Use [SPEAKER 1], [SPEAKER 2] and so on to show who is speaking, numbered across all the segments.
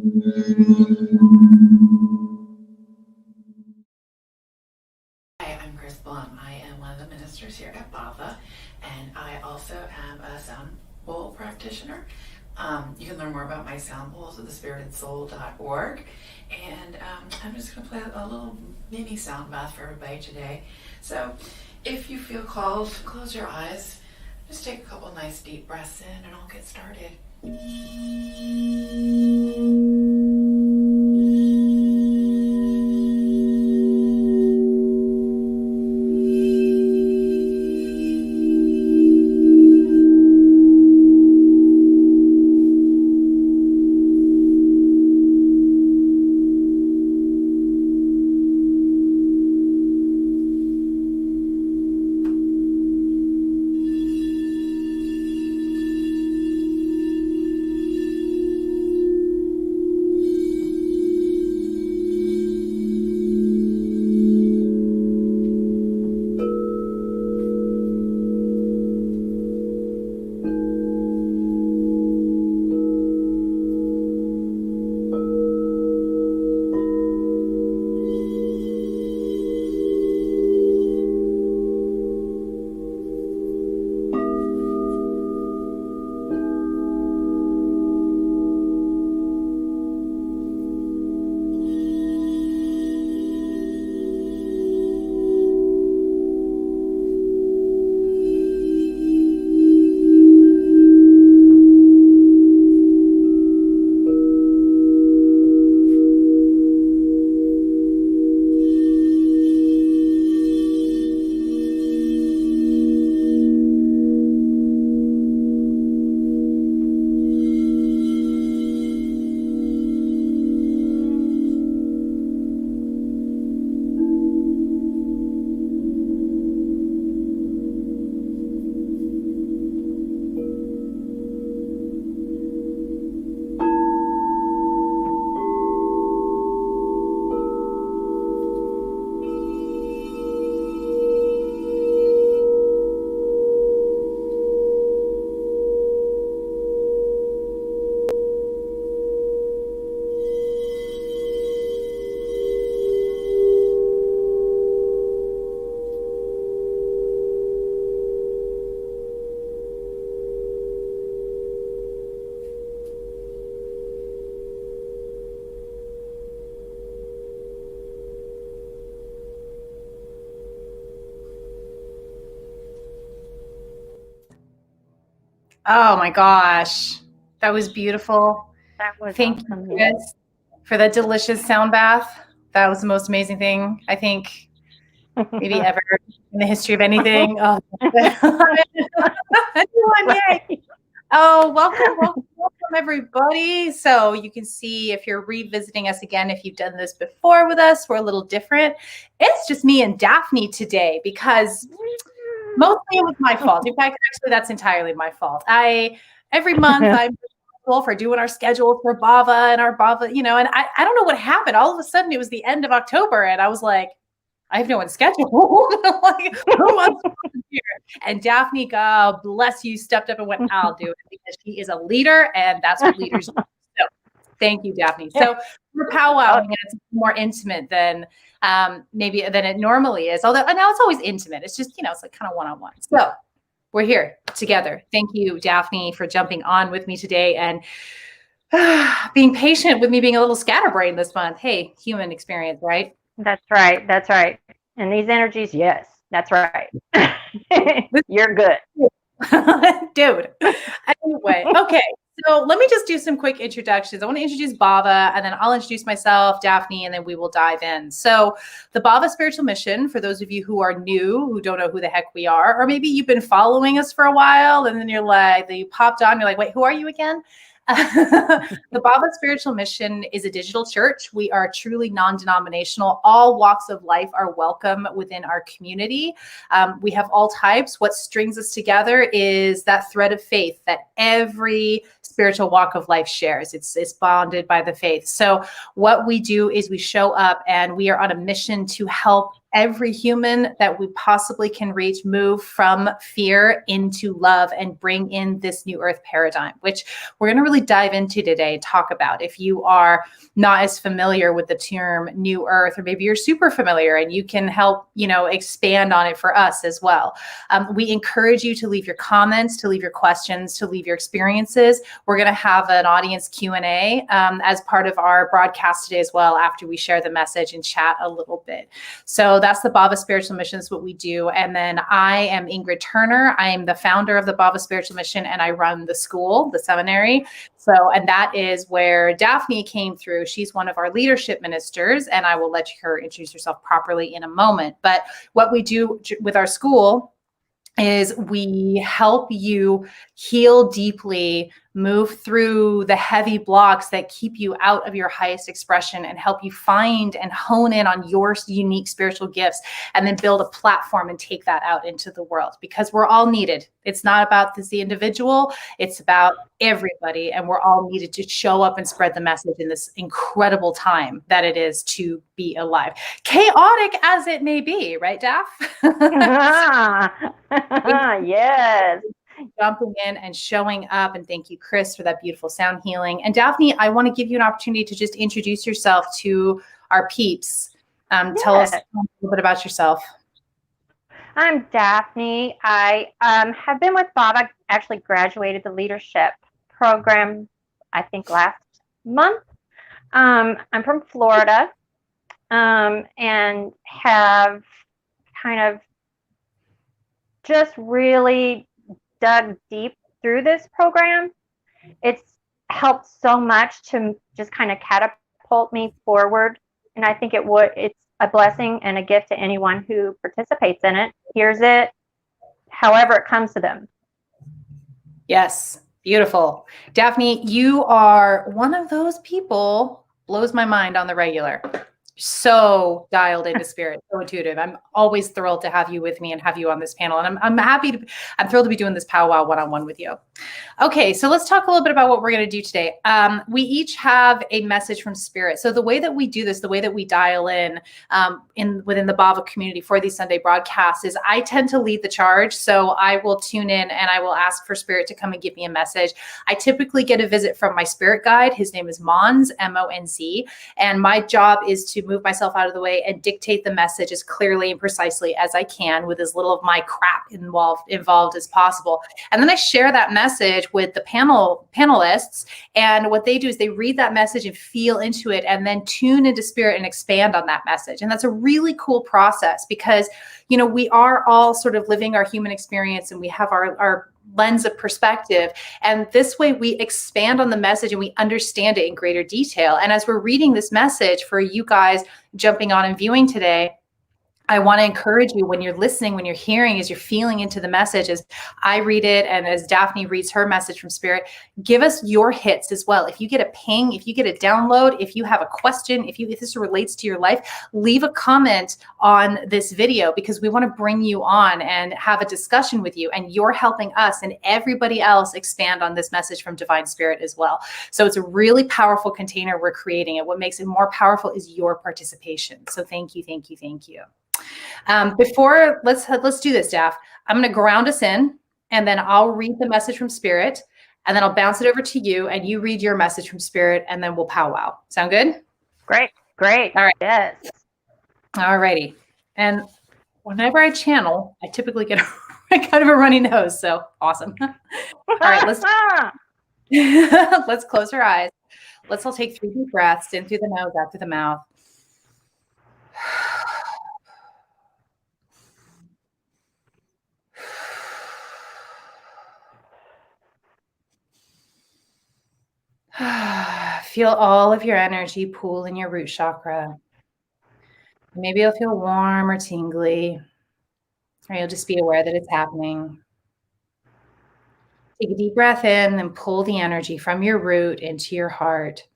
[SPEAKER 1] Hi, I'm Chris Blum. I am one of the ministers here at Bhava, and I also am a sound bowl practitioner. You can learn more about my sound bowls at thespiritedsoul.org. And I'm just going to play a little mini sound bath for everybody today. So if you feel called, close your eyes. Just take a couple nice deep breaths in and I'll get started.
[SPEAKER 2] Oh my gosh, that was beautiful.
[SPEAKER 3] That was
[SPEAKER 2] Thank
[SPEAKER 3] awesome.
[SPEAKER 2] you, Chris, for that delicious sound bath. That was the most amazing thing, I think, maybe ever in the history of anything. Oh,
[SPEAKER 3] Right.
[SPEAKER 2] oh, welcome, everybody. So you can see if you're revisiting us again, if you've done this before with us, we're a little different. It's just me and Daphne today because mostly it was my fault. In fact, actually, that's entirely my fault. Every month I'm responsible for doing our schedule for Bhava and our Bhava, and I don't know what happened. All of a sudden it was the end of October and I was like, I have no one scheduled. Like, who am I here? And Daphne, God bless you, stepped up and went, I'll do it because she is a leader and that's what leaders do. So thank you, Daphne. So we're powwowing and it's more intimate than maybe than it normally is. Although now it's always intimate. It's just, it's like kind of one-on-one. So we're here together. Thank you, Daphne, for jumping on with me today and being patient with me being a little scatterbrained this month. Hey, human experience, right?
[SPEAKER 3] That's right. That's right. And these energies, yes, that's right. You're good.
[SPEAKER 2] Dude. Anyway, okay. So let me just do some quick introductions. I want to introduce Bhava, and then I'll introduce myself, Daphne, and then we will dive in. So the Bhava Spiritual Mission, for those of you who are new, who don't know who the heck we are, or maybe you've been following us for a while, and then you popped on, you're like, wait, who are you again? The Bhava Spiritual Mission is a digital church. We are truly non-denominational. All walks of life are welcome within our community. We have all types. What strings us together is that thread of faith that every spiritual walk of life shares. It's bonded by the faith. So what we do is we show up and we are on a mission to help every human that we possibly can reach move from fear into love and bring in this new earth paradigm, which we're going to really dive into today, talk about. If you are not as familiar with the term new earth, or maybe you're super familiar and you can help, expand on it for us as well. We encourage you to leave your comments, to leave your questions, to leave your experiences. We're going to have an audience Q&A as part of our broadcast today as well, after we share the message and chat a little bit. So that's the Bhava Spiritual Mission, is what we do. And then I am Ingrid Turner. I am the founder of the Bhava Spiritual Mission, and I run the school, the seminary. So, and that is where Daphne came through. She's one of our leadership ministers, and I will let her introduce herself properly in a moment. But what we do with our school is we help you heal deeply, move through the heavy blocks that keep you out of your highest expression, and help you find and hone in on your unique spiritual gifts, and then build a platform and take that out into the world, because we're all needed. It's not about the individual, it's about everybody, and we're all needed to show up and spread the message in this incredible time that it is to be alive. Chaotic as it may be, right, Daph?
[SPEAKER 3] Yes.
[SPEAKER 2] Jumping in and showing up. And thank you, Chris, for that beautiful sound healing. And Daphne, I want to give you an opportunity to just introduce yourself to our peeps. Tell us a little bit about yourself.
[SPEAKER 3] I'm Daphne. I have been with Bhava, actually graduated the leadership program, I think last month. I'm from Florida, and have kind of just really dug deep through this program. It's helped so much to just kind of catapult me forward, and I think it's a blessing and a gift to anyone who participates in it, hears it, however it comes to them.
[SPEAKER 2] Yes, beautiful. Daphne, you are one of those people, blows my mind on the regular. So dialed into spirit, so intuitive. I'm always thrilled to have you with me and have you on this panel. And I'm thrilled to be doing this powwow one-on-one with you. Okay, so let's talk a little bit about what we're going to do today. We each have a message from spirit. So the way that we do this, the way that we dial in within the Bhava community for these Sunday broadcasts, is I tend to lead the charge. So I will tune in and I will ask for spirit to come and give me a message. I typically get a visit from my spirit guide. His name is Monz, M-O-N-Z. And my job is to move myself out of the way and dictate the message as clearly and precisely as I can, with as little of my crap involved as possible. And then I share that message with the panelists. And what they do is they read that message and feel into it, and then tune into spirit and expand on that message. And that's a really cool process, because, we are all sort of living our human experience, and we have our lens of perspective. And this way we expand on the message and we understand it in greater detail. And as we're reading this message for you guys jumping on and viewing today, I want to encourage you, when you're listening, when you're hearing, as you're feeling into the message, as I read it and as Daphne reads her message from spirit, give us your hits as well. If you get a ping, if you get a download, if you have a question, if this relates to your life, leave a comment on this video, because we want to bring you on and have a discussion with you, and you're helping us and everybody else expand on this message from divine spirit as well. So it's a really powerful container we're creating, and what makes it more powerful is your participation. So thank you, thank you, thank you. Let's do this, Daph. I'm going to ground us in, and then I'll read the message from spirit, and then I'll bounce it over to you, and you read your message from spirit, and then we'll powwow. Sound good?
[SPEAKER 3] Great. All right. Yes.
[SPEAKER 2] All righty. And whenever I channel, I typically get kind of a runny nose. So awesome. All right, let's close our eyes. Let's all take 3 deep breaths in through the nose, out through the mouth. Feel all of your energy pool in your root chakra. Maybe you'll feel warm or tingly, or you'll just be aware that it's happening. Take a deep breath in and pull the energy from your root into your heart.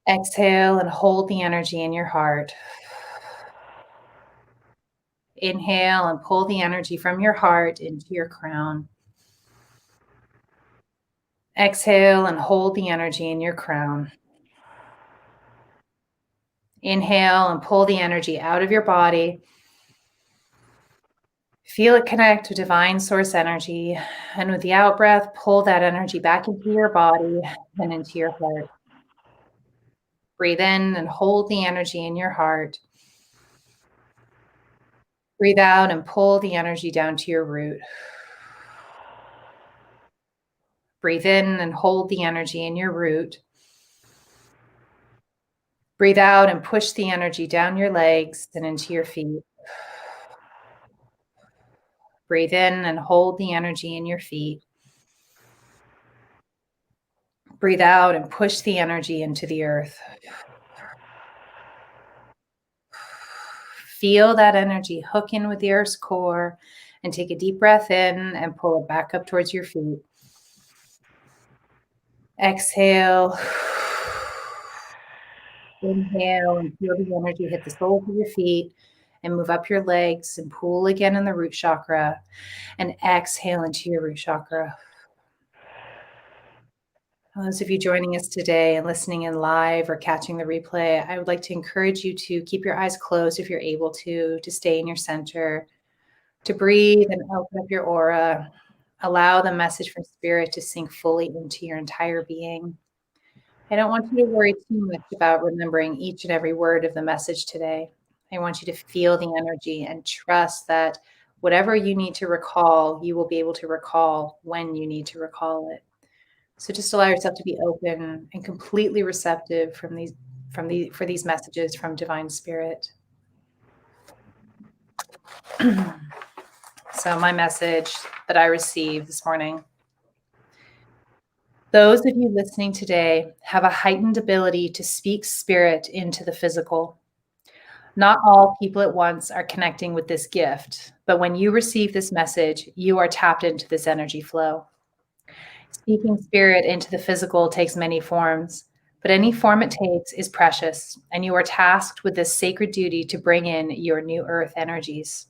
[SPEAKER 2] Exhale and hold the energy in your heart. Inhale and pull the energy from your heart into your crown. Exhale and hold the energy in your crown. Inhale and pull the energy out of your body. Feel it connect to divine source energy. And with the out breath, pull that energy back into your body and into your heart. Breathe in and hold the energy in your heart. Breathe out and pull the energy down to your root. Breathe in and hold the energy in your root. Breathe out and push the energy down your legs and into your feet. Breathe in and hold the energy in your feet. Breathe out and push the energy into the earth. Feel that energy hook in with the earth's core and take a deep breath in and pull it back up towards your feet. Exhale. Inhale and feel the energy hit the soles of your feet and move up your legs and pull again in the root chakra and exhale into your root chakra. Those of you joining us today and listening in live or catching the replay, I would like to encourage you to keep your eyes closed if you're able to stay in your center, to breathe and open up your aura. Allow the message from Spirit to sink fully into your entire being. I don't want you to worry too much about remembering each and every word of the message today. I want you to feel the energy and trust that whatever you need to recall, you will be able to recall when you need to recall it. So just allow yourself to be open and completely receptive for these messages from Divine Spirit. So my message that I received this morning. Those of you listening today have a heightened ability to speak spirit into the physical. Not all people at once are connecting with this gift, but when you receive this message, you are tapped into this energy flow. Speaking spirit into the physical takes many forms, but any form it takes is precious, and you are tasked with this sacred duty to bring in your new earth energies.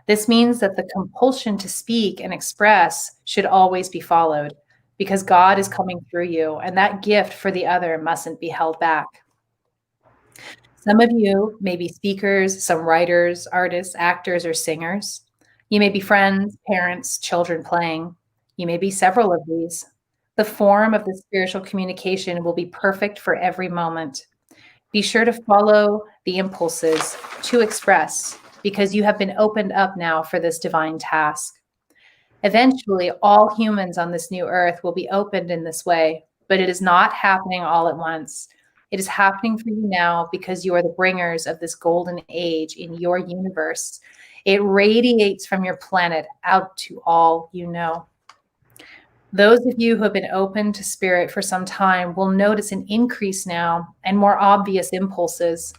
[SPEAKER 2] This means that the compulsion to speak and express should always be followed, because God is coming through you, and that gift for the other mustn't be held back. Some of you may be speakers, some writers, artists, actors, or singers. You may be friends, parents, children playing. You may be several of these. The form of the spiritual communication will be perfect for every moment. Be sure to follow the impulses to express, because you have been opened up now for this divine task. Eventually, all humans on this new earth will be opened in this way, but it is not happening all at once. It is happening for you now because you are the bringers of this golden age in your universe. It radiates from your planet out to all you know. Those of you who have been open to spirit for some time will notice an increase now and more obvious impulses.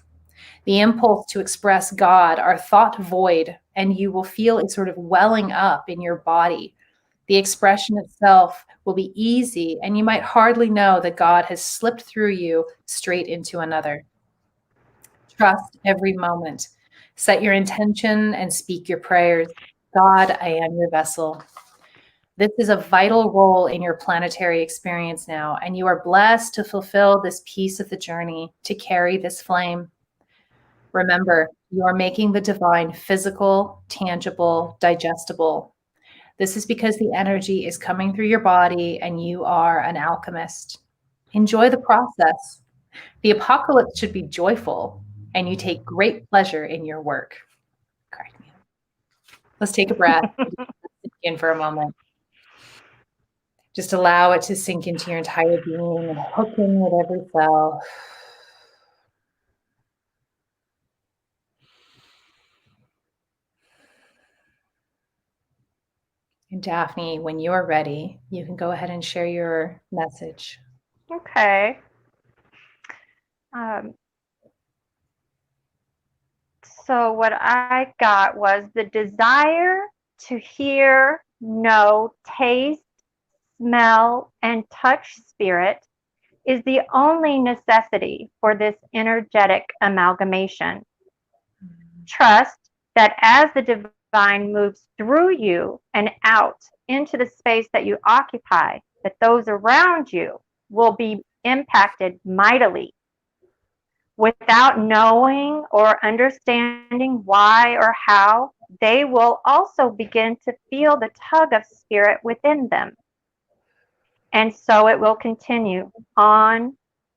[SPEAKER 2] The impulse to express God are thought void, and you will feel a sort of welling up in your body. The expression itself will be easy, and you might hardly know that God has slipped through you straight into another. Trust every moment. Set your intention and speak your prayers. God, I am your vessel. This is a vital role in your planetary experience now, and you are blessed to fulfill this piece of the journey, to carry this flame. Remember, you are making the divine physical, tangible, digestible. This is because the energy is coming through your body and you are an alchemist. Enjoy the process. The apocalypse should be joyful, and you take great pleasure in your work. Correct me. Let's take a breath in for a moment. Just allow it to sink into your entire being and hook in with every cell. And Daphne, when you are ready, you can go ahead and share your message.
[SPEAKER 3] Okay. So what I got was the desire to hear, know, taste, smell, and touch spirit is the only necessity for this energetic amalgamation. Trust that as the divine moves through you and out into the space that you occupy, that those around you will be impacted mightily. without knowing or understanding why or how, they will also begin to feel the tug of spirit within them. And so it will continue on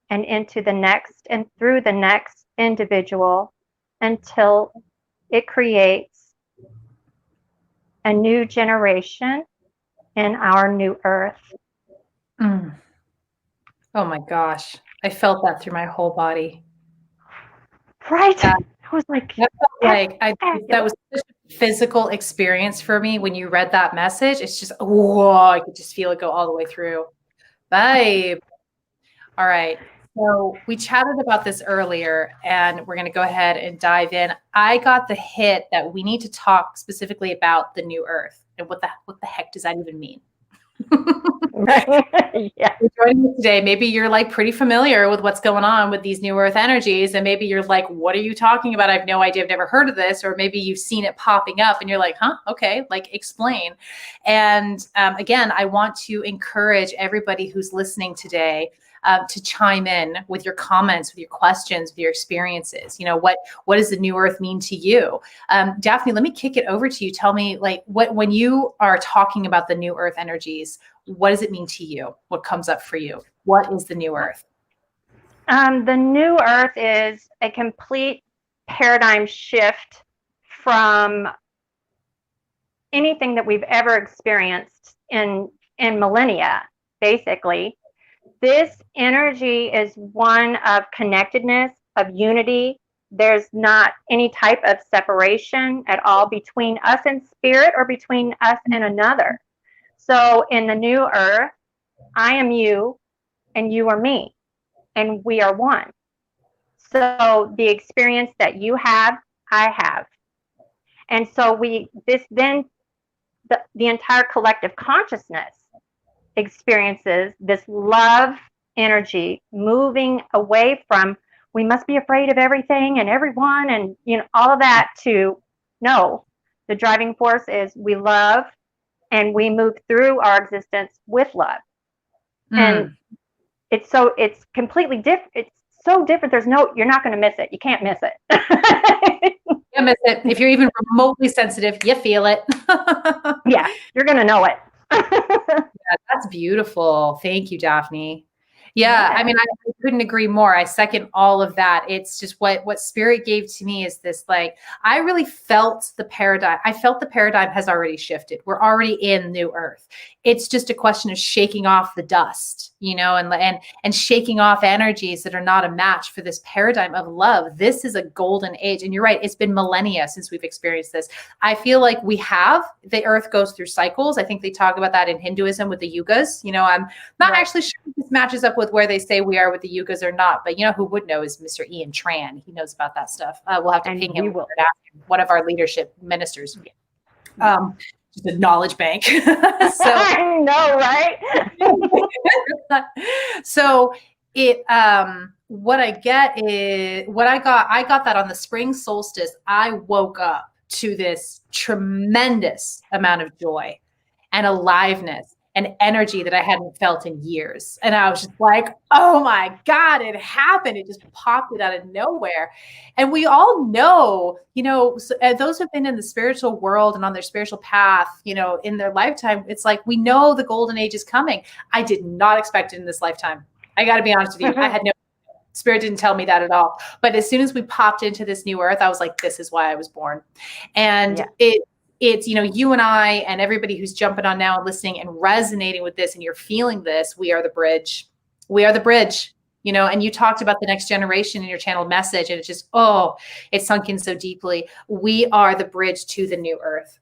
[SPEAKER 3] and into the next and through the next individual until it creates a new generation in our new earth.
[SPEAKER 2] Mm. Oh my gosh. I felt that through my whole body.
[SPEAKER 3] Right.
[SPEAKER 2] That,
[SPEAKER 3] I was like,
[SPEAKER 2] that was such a physical experience for me when you read that message. It's just, whoa, I could just feel it go all the way through. Babe. All right. So we chatted about this earlier, and we're going to go ahead and dive in. I got the hit that we need to talk specifically about the new earth and what the heck does that even mean?
[SPEAKER 3] Yeah.
[SPEAKER 2] You're joining me today. Maybe you're like pretty familiar with what's going on with these new earth energies. And maybe you're like, what are you talking about? I have no idea. I've never heard of this. Or maybe you've seen it popping up and you're like, huh? Okay. Like explain. And again, I want to encourage everybody who's listening today to chime in with your comments, with your questions, with your experiences. You know, what does the new earth mean to you? Daphne, let me kick it over to you. Tell me, like, when you are talking about the new earth energies, what does it mean to you? What comes up for you? What is the new earth?
[SPEAKER 3] The new earth is a complete paradigm shift from anything that we've ever experienced in millennia, basically. This energy is one of connectedness, of unity. There's not any type of separation at all between us and spirit or between us and another. So in the new earth, I am you and you are me, and we are one. So the experience that you have, I have. And so the entire collective consciousness experiences this love energy moving away from, we must be afraid of everything and everyone and, you know, all of that, to no, the driving force is we love and we move through our existence with love. And it's completely different. It's so different. You're not going to miss it. You can't miss it.
[SPEAKER 2] You miss it. If you're even remotely sensitive, you feel it.
[SPEAKER 3] Yeah, you're going to know it.
[SPEAKER 2] Yeah, that's beautiful. Thank you, Daphne. Yeah, I mean, I couldn't agree more. I second all of that. It's just what spirit gave to me is this, like, I really felt the paradigm. I felt the paradigm has already shifted. We're already in new earth. It's just a question of shaking off the dust, you know, and shaking off energies that are not a match for this paradigm of love. This is a golden age. And you're right. It's been millennia since we've experienced this. I feel like the earth goes through cycles. I think they talk about that in Hinduism with the yugas. You know, I'm not actually sure if this matches up with where they say we are with the yugas or not, but you know who would know is Mr. Ian Tran. He knows about that stuff. We'll have to ping him, one of our leadership ministers. Just a knowledge bank. So
[SPEAKER 3] I know, right?
[SPEAKER 2] So it what I get is I got that on the spring solstice. I woke up to this tremendous amount of joy and aliveness and energy that I hadn't felt in years. And I was just like, oh my God, it happened. It just popped it out of nowhere. And we all know, you know, those who've been in the spiritual world and on their spiritual path, you know, in their lifetime, it's like, we know the golden age is coming. I did not expect it in this lifetime. I got to be honest with you. I had no, spirit didn't tell me that at all. But as soon as we popped into this new earth, I was like, this is why I was born. And it's, you know, you and I and everybody who's jumping on now and listening and resonating with this, and you're feeling this, we are the bridge. We are the bridge, you know, and you talked about the next generation in your channel message, and it's just, it sunk in so deeply. We are the bridge to the new earth.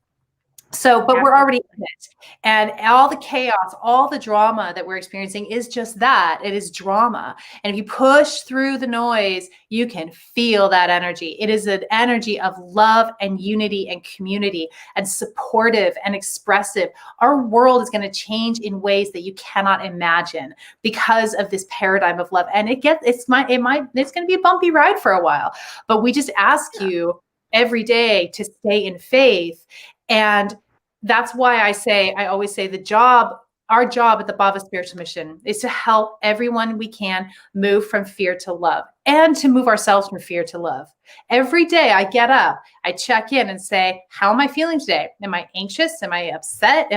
[SPEAKER 2] So, but we're already in it. And all the chaos, all the drama that we're experiencing is just that. It is drama. And if you push through the noise, you can feel that energy. It is an energy of love and unity and community and supportive and expressive. Our world is going to change in ways that you cannot imagine because of this paradigm of love. And it's going to be a bumpy ride for a while, but we just ask you every day to stay in faith. And that's why I always say the job our job at the Bhava Spiritual Mission is to help everyone we can move from fear to love and to move ourselves from fear to love. Every day I get up, I check in and say, how am I feeling today? Am I anxious? Am I upset?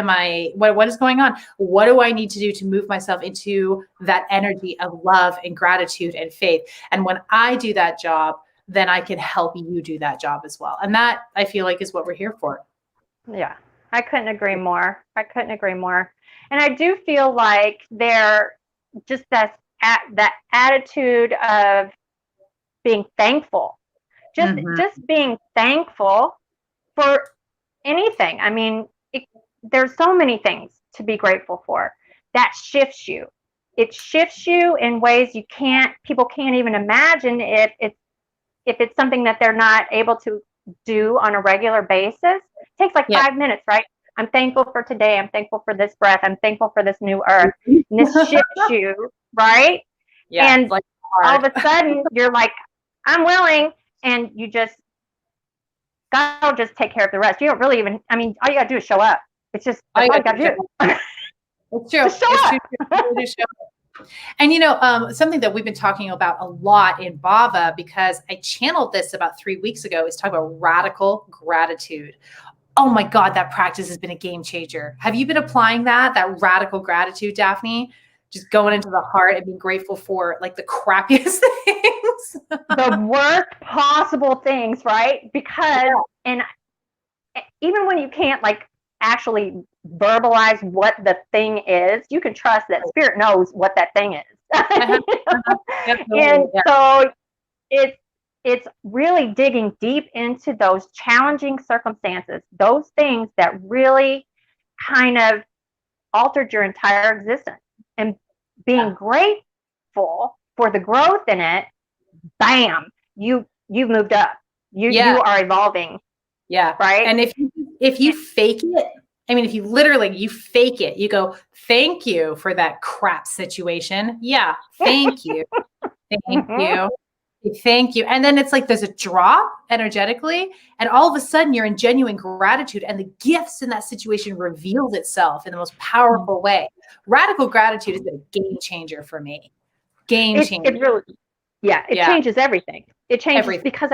[SPEAKER 2] What is going on? What do I need to do to move myself into that energy of love and gratitude and faith? And when I do that job, then I can help you do that job as well. And that, I feel like, is what we're here for.
[SPEAKER 3] Yeah, I couldn't agree more. And I do feel like they're just that attitude of being thankful, just being thankful for anything. I mean, there's so many things to be grateful for. That shifts you. It shifts you in ways people can't even imagine if it's something that they're not able to do on a regular basis. It takes like 5 minutes, right? I'm thankful for today. I'm thankful for this breath. I'm thankful for this new earth. And this shifts you, right?
[SPEAKER 2] Yeah.
[SPEAKER 3] And like all of a sudden you're like, I'm willing. And God will just take care of the rest. You don't really even, all you got to do is show up. It's just, all you got to do.
[SPEAKER 2] It's true.
[SPEAKER 3] Just show up.
[SPEAKER 2] And something that we've been talking about a lot in Bhava, because I channeled this about 3 weeks ago, is talking about radical gratitude. Oh my God, that practice has been a game changer. Have you been applying that radical gratitude, Daphne? Just going into the heart and being grateful for like the crappiest things.
[SPEAKER 3] The worst possible things, right? Because, and even when you can't like actually verbalize what the thing is, you can trust that spirit knows what that thing is. And so it's really digging deep into those challenging circumstances, those things that really kind of altered your entire existence, and being grateful for the growth in it. Bam, you've moved up. You are evolving.
[SPEAKER 2] Yeah.
[SPEAKER 3] Right.
[SPEAKER 2] And if you fake it, if you literally fake it, you go, thank you for that crap situation. Yeah. Thank you. Thank you. Thank you. And then it's like there's a drop energetically, and all of a sudden you're in genuine gratitude, and the gifts in that situation reveals itself in the most powerful way. Radical gratitude is a game changer for me. Game changer.
[SPEAKER 3] It really, it changes everything. It changes everything. Because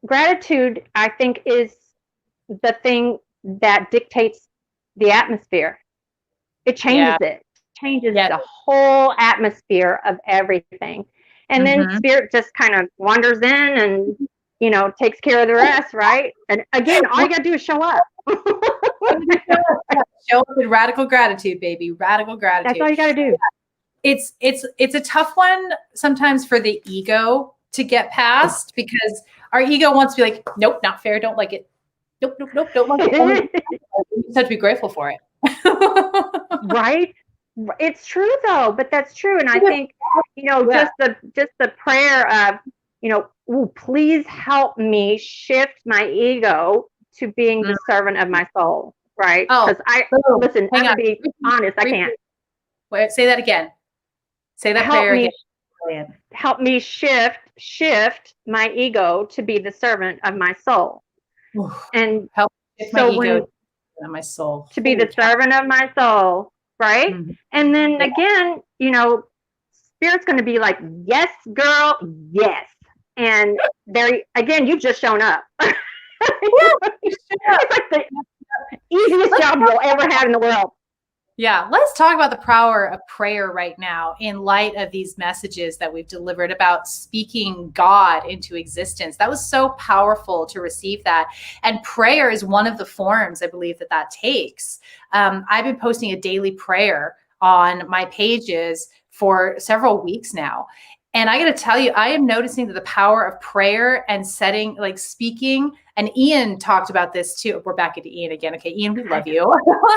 [SPEAKER 3] gratitude, I think, is the thing that dictates the atmosphere. It changes it. It changes the whole atmosphere of everything. And then spirit just kind of wanders in and, takes care of the rest, right? And again, all you got to do is show up.
[SPEAKER 2] Show up in radical gratitude, baby. Radical gratitude.
[SPEAKER 3] That's all you got to do.
[SPEAKER 2] It's a tough one sometimes for the ego to get past, because our ego wants to be like, nope, not fair. Don't like it. Nope, don't like it. You just have to be grateful for it.
[SPEAKER 3] Right? It's true though, but that's true. And I think, just the prayer of, please help me shift my ego to being the servant of my soul. Right? Because listen, I'm gonna be honest, I can't.
[SPEAKER 2] Wait, say that again. Say that prayer again.
[SPEAKER 3] Help me shift my ego to be the servant of my soul. And
[SPEAKER 2] help shift my ego to my soul.
[SPEAKER 3] To be the servant of my soul. Right. Mm-hmm. And then again, spirit's going to be like, yes, girl. Yes. And there again, you've just shown up. It's like the easiest job you'll ever have in the world.
[SPEAKER 2] Yeah. Let's talk about the power of prayer right now in light of these messages that we've delivered about speaking God into existence. That was so powerful to receive that. And prayer is one of the forms, I believe, that takes. I've been posting a daily prayer on my pages for several weeks now. And I got to tell you, I am noticing that the power of prayer and speaking, and Ian talked about this too. We're back into Ian again. Okay, Ian, we love you.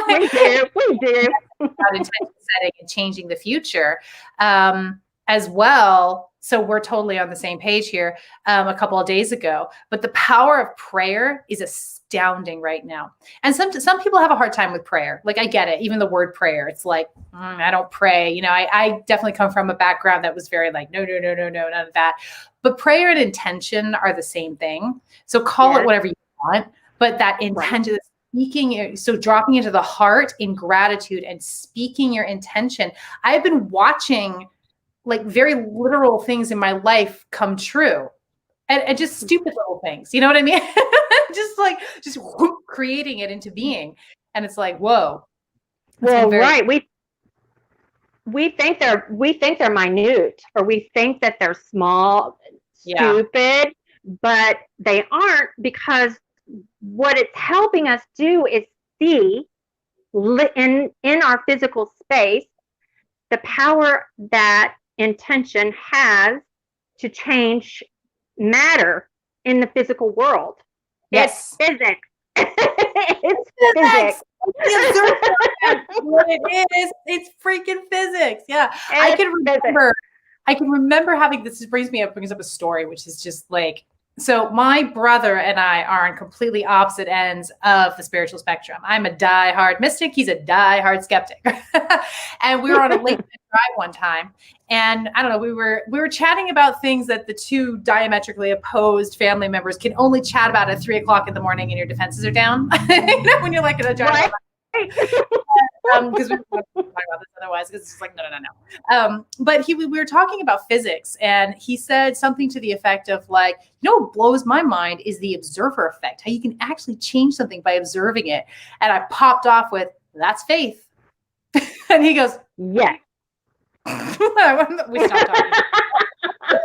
[SPEAKER 3] We do.
[SPEAKER 2] About intention setting and changing the future as well. So we're totally on the same page here a couple of days ago. But the power of prayer is astounding right now. And some people have a hard time with prayer. Like, I get it. Even the word prayer, it's like, I don't pray. I definitely come from a background that was very like, no, none of that. But prayer and intention are the same thing. So call it whatever you want. But that intention, speaking, so dropping into the heart in gratitude and speaking your intention. I've been watching like very literal things in my life come true, and just stupid little things. You know what I mean? just whoop, creating it into being. And it's like, whoa.
[SPEAKER 3] Well, right. We think they're minute, or we think that they're small, stupid, but they aren't, because what it's helping us do is see in our physical space the power that intention has to change matter in the physical world.
[SPEAKER 2] Yes.
[SPEAKER 3] It's physics. It's physics.
[SPEAKER 2] What it is, it's freaking physics. Yeah. I can remember having this. Brings up a story, which is just like, so my brother and I are on completely opposite ends of the spiritual spectrum. I'm a diehard mystic. He's a diehard skeptic. And we were on a late night drive one time, and I don't know, we were chatting about things that the two diametrically opposed family members can only chat about at 3:00 in the morning, and your defenses are down. You know, when you're like in a drive.
[SPEAKER 3] Right.
[SPEAKER 2] Because we were talking about this otherwise, because it's just like no. But we were talking about physics, and he said something to the effect of like, what blows my mind is the observer effect, how you can actually change something by observing it. And I popped off with, that's faith. And he goes,
[SPEAKER 3] yes.
[SPEAKER 2] We stopped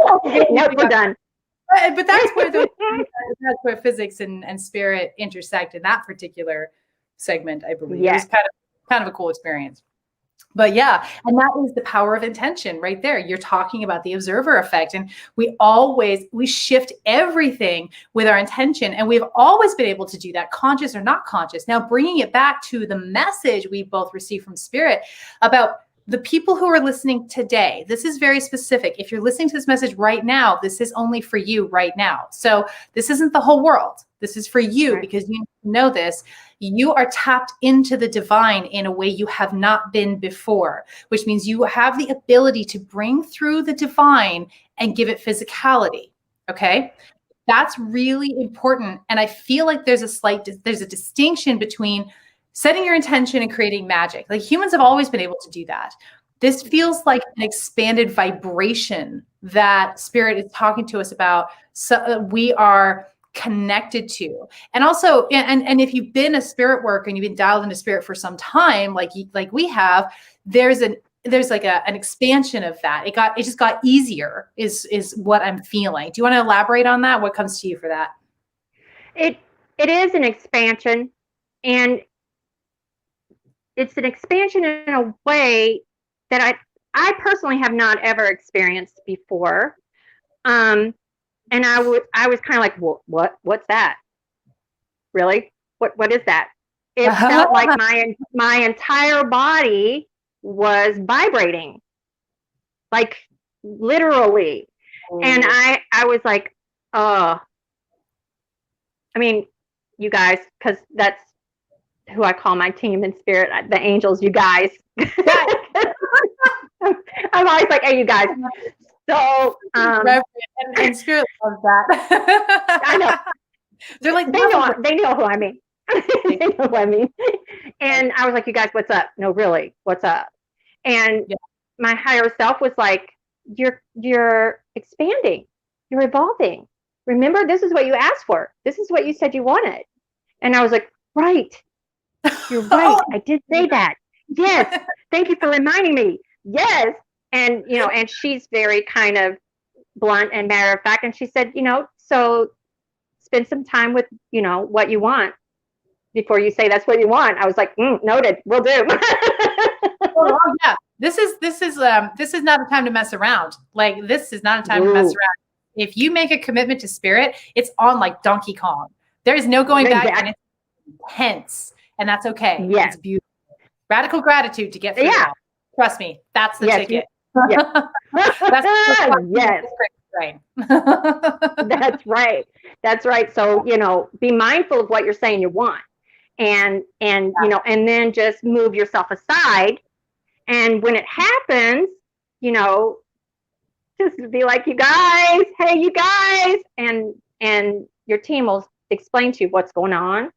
[SPEAKER 2] talking.
[SPEAKER 3] Nope, we're done.
[SPEAKER 2] But that's where physics and spirit intersect in that particular segment, I believe.
[SPEAKER 3] Yes.
[SPEAKER 2] It was kind of a cool experience. But yeah, and that is the power of intention right there. You're talking about the observer effect, and we shift everything with our intention, and we've always been able to do that, conscious or not conscious. Now, bringing it back to the message we both received from Spirit about the people who are listening today, this is very specific. If you're listening to this message right now, this is only for you right now. So this isn't the whole world. This is for you, because you know this. You are tapped into the divine in a way you have not been before, which means you have the ability to bring through the divine and give it physicality. Okay. That's really important. And I feel like there's a distinction between setting your intention and creating magic. Like, humans have always been able to do that. This feels like an expanded vibration that Spirit is talking to us about. So we are connected to. And also, and if you've been a spirit worker and you've been dialed into spirit for some time, like we have, there's like an expansion of that. It just got easier is what I'm feeling. Do you want to elaborate on that? What comes to you for that?
[SPEAKER 3] It is an expansion, and it's an expansion in a way that I personally have not ever experienced before. And I was kind of like, well, what's that? Really? What is that? It felt like my entire body was vibrating, like literally. And I was like, I mean, you guys, because that's who I call my team in spirit, the angels, you guys. I'm always like, hey, you guys. So,
[SPEAKER 2] and spirit loves that.
[SPEAKER 3] I know.
[SPEAKER 2] They're like,
[SPEAKER 3] they know who I mean. They know who I mean. And I was like, you guys, what's up? No, really, what's up? And my higher self was like, you're expanding, you're evolving. Remember, this is what you asked for. This is what you said you wanted. And I was like, right. You're right. I did say that. Yes. Thank you for reminding me. Yes. And, and she's very kind of blunt and matter of fact. And she said, so spend some time with, what you want before you say that's what you want. I was like, noted. Will do.
[SPEAKER 2] Oh, yeah. This is not a time to mess around. Like, this is not a time to mess around. If you make a commitment to spirit, it's on like Donkey Kong. There is no going back, and it's intense, and that's okay.
[SPEAKER 3] Yes.
[SPEAKER 2] It's beautiful. Radical gratitude to get through it all. Trust me, that's the ticket.
[SPEAKER 3] Yes. Yes.
[SPEAKER 2] Right.
[SPEAKER 3] That's right. That's right. So, be mindful of what you're saying you want, and and then just move yourself aside. And when it happens, just be like, you guys, hey, you guys, and your team will explain to you what's going on,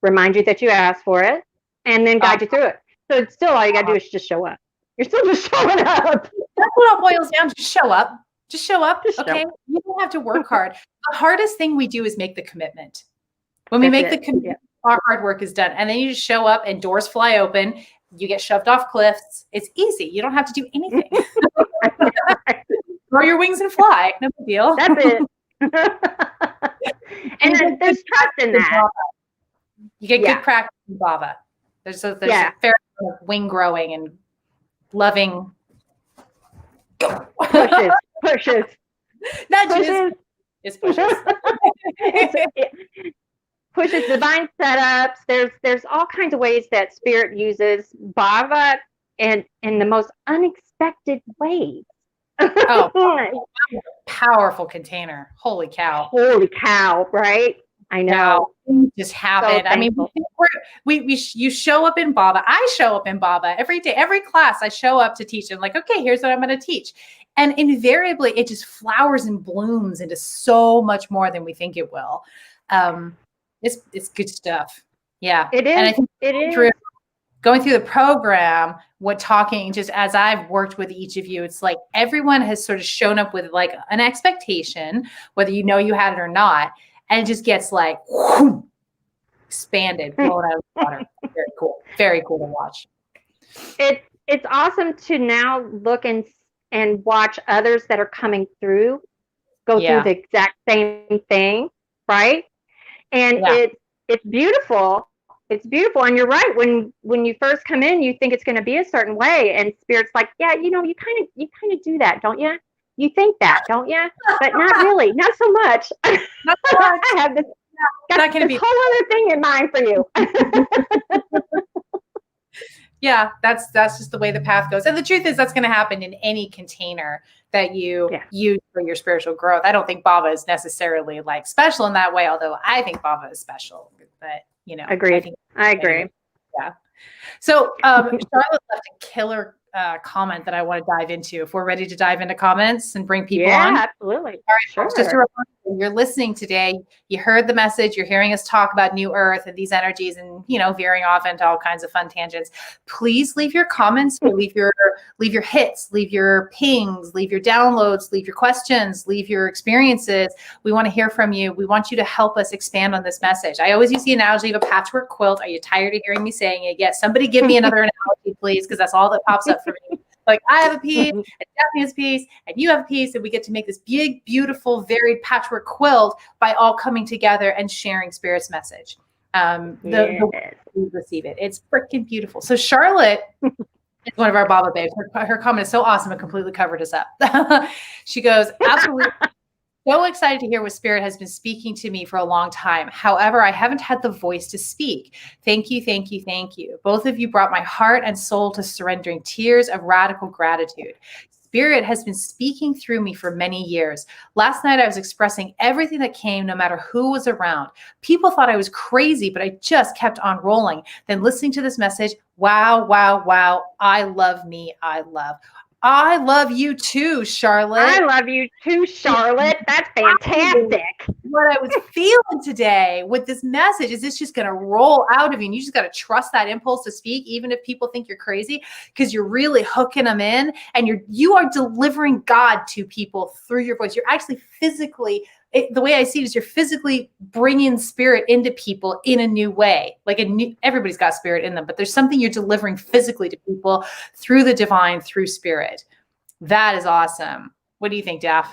[SPEAKER 3] remind you that you asked for it, and then guide you through it. So it's still all you got to do is just show up. You're still just showing up.
[SPEAKER 2] That's what it boils down to. Show up. Just show up.
[SPEAKER 3] Just show
[SPEAKER 2] Okay.
[SPEAKER 3] up.
[SPEAKER 2] You don't have to work hard. The hardest thing we do is make the commitment. When we make the commitment, our hard work is done. And then you just show up and doors fly open. You get shoved off cliffs. It's easy. You don't have to do anything. Grow your wings and fly. No big deal.
[SPEAKER 3] That's it. And then there's trust in that.
[SPEAKER 2] You get good practice in Bhava. There's a fair amount of wing growing and loving.
[SPEAKER 3] Pushes.
[SPEAKER 2] Nudges. It's pushes.
[SPEAKER 3] Pushes, divine setups. There's all kinds of ways that Spirit uses Bhava in the most unexpected ways.
[SPEAKER 2] Oh, powerful container. Holy cow.
[SPEAKER 3] Holy cow, right? I know.
[SPEAKER 2] Things just happen.
[SPEAKER 3] So
[SPEAKER 2] I mean, you show up in Bhava. I show up in Bhava every day, every class. I show up to teach. I'm like, okay, here's what I'm going to teach. And invariably, it just flowers and blooms into so much more than we think it will. It's good stuff. Yeah.
[SPEAKER 3] It is.
[SPEAKER 2] And I think
[SPEAKER 3] it is.
[SPEAKER 2] Going through the program, talking, just as I've worked with each of you, it's like everyone has sort of shown up with like an expectation, whether you know you had it or not. And it just gets like whoosh, expanded, blown out of the water. Very cool. Very cool to watch.
[SPEAKER 3] It's awesome to now look and watch others that are coming through go through the exact same thing, right? And it's beautiful. It's beautiful. And you're right. When you first come in, you think it's going to be a certain way, and Spirit's like, yeah, you kind of do that, don't you? You think that, don't you? But not really. Not so much.
[SPEAKER 2] Not so much.
[SPEAKER 3] I have this, got this whole other thing in mind for you.
[SPEAKER 2] Yeah, that's just the way the path goes. And the truth is that's going to happen in any container that you use for your spiritual growth. I don't think Bhava is necessarily like special in that way, although I think Bhava is special. But,
[SPEAKER 3] Agreed. I agree.
[SPEAKER 2] Yeah. So Charlotte left a killer comment that I want to dive into. If we're ready to dive into comments and bring people on.
[SPEAKER 3] Yeah, absolutely.
[SPEAKER 2] All right, sure. Just a reminder, you're listening today. You heard the message. You're hearing us talk about New Earth and these energies and, veering off into all kinds of fun tangents. Please leave your comments, leave your hits, leave your pings, leave your downloads, leave your questions, leave your experiences. We want to hear from you. We want you to help us expand on this message. I always use the analogy of a patchwork quilt. Are you tired of hearing me saying it? Yes. Somebody give me another analogy, please, because that's all that pops up for me. Like I have a piece, and Daphne has a piece, and you have a piece, and we get to make this big, beautiful, varied patchwork quilt by all coming together and sharing Spirit's message. The way we receive it. It's freaking beautiful. So Charlotte is one of our Bhava babes. Her comment is so awesome, it completely covered us up. She goes, absolutely. So excited to hear what Spirit has been speaking to me for a long time. However, I haven't had the voice to speak. Thank you, thank you, thank you. Both of you brought my heart and soul to surrendering tears of radical gratitude. Spirit has been speaking through me for many years. Last night, I was expressing everything that came, no matter who was around. People thought I was crazy, but I just kept on rolling. Then listening to this message, wow, wow, wow. I love me. I love you too, Charlotte.
[SPEAKER 3] I love you too, Charlotte. That's fantastic.
[SPEAKER 2] What I was feeling today with this message is it's just going to roll out of you. And you just got to trust that impulse to speak, even if people think you're crazy, because you're really hooking them in and you are delivering God to people through your voice. You're actually physically, the way I see it is you're physically bringing Spirit into people in a new way. Like everybody's got Spirit in them, but there's something you're delivering physically to people through the divine, through Spirit. That is awesome. What do you think, Daph?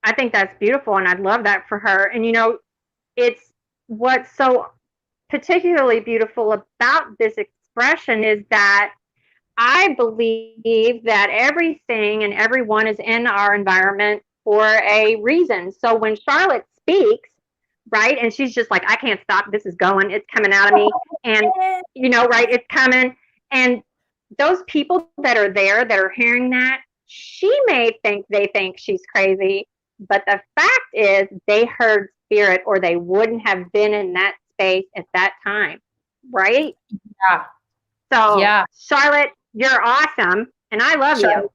[SPEAKER 3] I think that's beautiful, and I'd love that for her. And, it's what's so particularly beautiful about this expression is that I believe that everything and everyone is in our environment for a reason. So when Charlotte speaks, right, and she's just like, I can't stop, this is going, it's coming out of me, and right, it's coming, and those people that are there that are hearing that, she may think they think she's crazy, but the fact is they heard Spirit or they wouldn't have been in that space at that time, right?
[SPEAKER 2] Yeah.
[SPEAKER 3] So Charlotte, you're awesome, and I love you.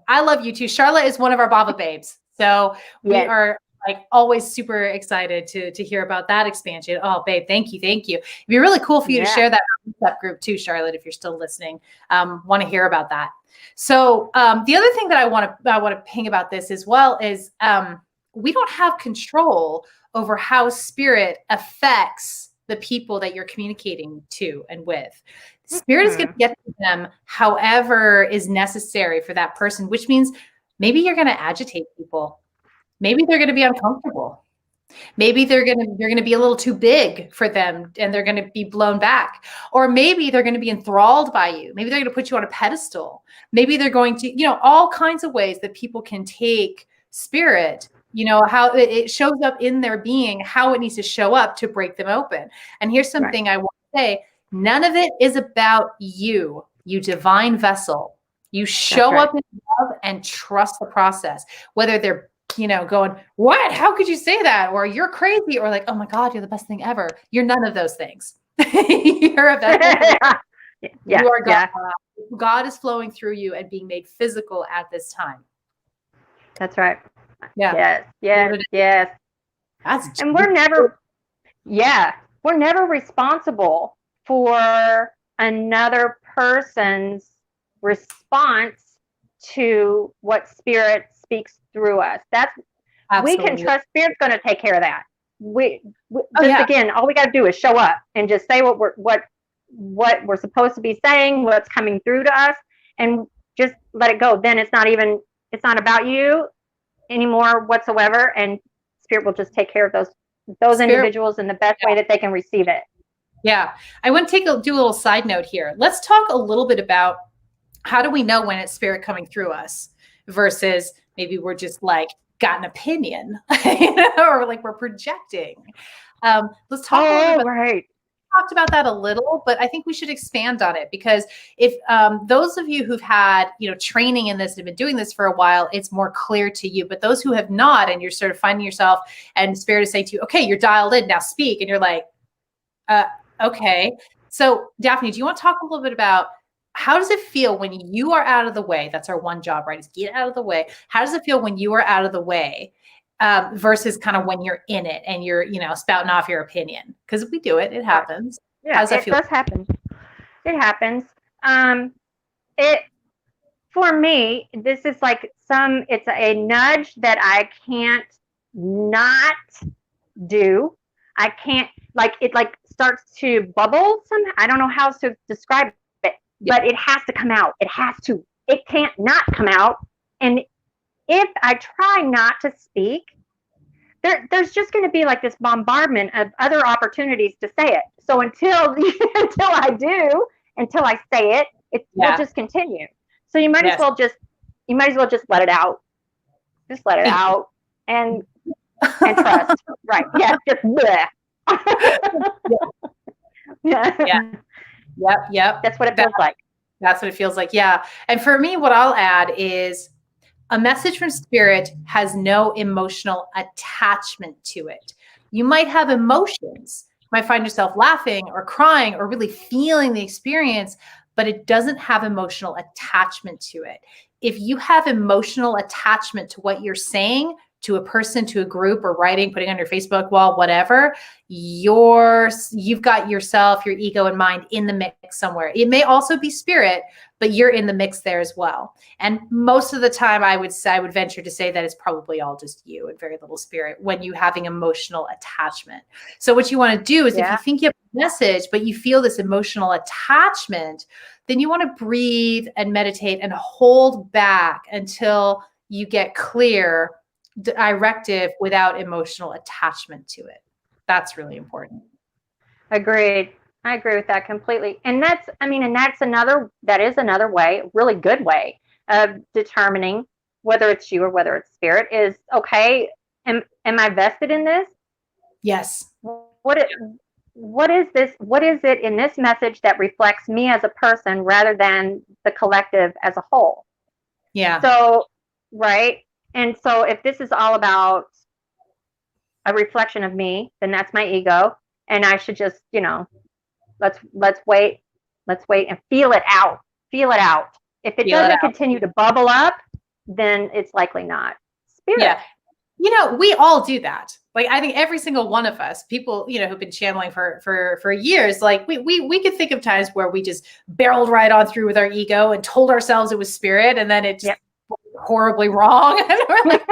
[SPEAKER 2] I love you too. Charlotte is one of our Bhava babes. So we are like always super excited to hear about that expansion. Oh, babe, thank you. It'd be really cool for you to share that WhatsApp group too, Charlotte, if you're still listening. Want to hear about that. So the other thing that I want to ping about this as well is we don't have control over how spirit affects the people that you're communicating to and with. Spirit is going to get to them however is necessary for that person, which means maybe you're going to agitate people. Maybe they're going to be uncomfortable. Maybe you're going to be a little too big for them and they're going to be blown back. Or maybe they're going to be enthralled by you. Maybe they're going to put you on a pedestal. Maybe they're going to, all kinds of ways that people can take spirit, how it shows up in their being, how it needs to show up to break them open. And here's something I want to say. None of it is about you divine vessel. You show up in love and trust the process, whether they're going, what? How could you say that? Or you're crazy, or like, oh my God, you're the best thing ever. You're none of those things. You're a vessel. You are God. God is flowing through you and being made physical at this time.
[SPEAKER 3] That's right.
[SPEAKER 2] Yeah.
[SPEAKER 3] Yes. And we're never responsible for another person's response to what spirit speaks through us. We can trust spirit's going to take care of that. Again, all we got to do is show up and just say what we're supposed to be saying, what's coming through to us, and just let it go. Then it's not about you anymore whatsoever, and spirit will just take care of those individuals in the best way that they can receive it.
[SPEAKER 2] Yeah. I want to do a little side note here. Let's talk a little bit about how do we know when it's spirit coming through us versus maybe we're just like got an opinion, or like we're projecting. Let's talk a little bit about talked about that a little, but I think we should expand on it, because if those of you who've had training in this and have been doing this for a while, it's more clear to you. But those who have not, and you're sort of finding yourself, and spirit is saying to you, okay, you're dialed in, now speak, and you're like, okay. So Daphne, do you want to talk a little bit about how does it feel when you are out of the way? That's our one job, right? Is get out of the way. How does it feel when you are out of the way versus kind of when you're in it and you're, spouting off your opinion? Because we do it. It happens.
[SPEAKER 3] Yeah, it does happen. It happens. For me, this is like it's a nudge that I can't not do. I can't, it starts to bubble somehow. I don't know how to describe it, but it has to come out. It can't not come out. And if I try not to speak, there's just going to be like this bombardment of other opportunities to say it. So until I say it, will just continue. So you might as well just let it out. Just let it out and trust. Right. Yeah. Just bleh.
[SPEAKER 2] Yep.
[SPEAKER 3] That's what it feels like.
[SPEAKER 2] That's what it feels like. Yeah. And for me, what I'll add is a message from spirit has no emotional attachment to it. You might have emotions. You might find yourself laughing or crying or really feeling the experience, but it doesn't have emotional attachment to it. If you have emotional attachment to what you're saying, to a person, to a group, or writing, putting on your Facebook wall, whatever, you've got yourself, your ego and mind in the mix somewhere. It may also be spirit, but you're in the mix there as well. And most of the time I would venture to say that it's probably all just you and very little spirit when you're having emotional attachment. So what you want to do is if you think you have a message, but you feel this emotional attachment, then you want to breathe and meditate and hold back until you get clear directive without emotional attachment to it. That's really important.
[SPEAKER 3] Agreed. I agree with that completely. And that is another way, really good way of determining whether it's you or whether it's spirit is, okay, am I vested in this?
[SPEAKER 2] Yes.
[SPEAKER 3] What is this? What is it in this message that reflects me as a person rather than the collective as a whole?
[SPEAKER 2] Yeah.
[SPEAKER 3] So, right. And so if this is all about a reflection of me, then that's my ego. And I should just, let's wait and feel it out. Feel it out. If it doesn't continue to bubble up, then it's likely not spirit.
[SPEAKER 2] We all do that. Like, I think every single one of us, people, who've been channeling for years, like we could think of times where we just barreled right on through with our ego and told ourselves it was spirit, and then it just went horribly wrong. And we're like,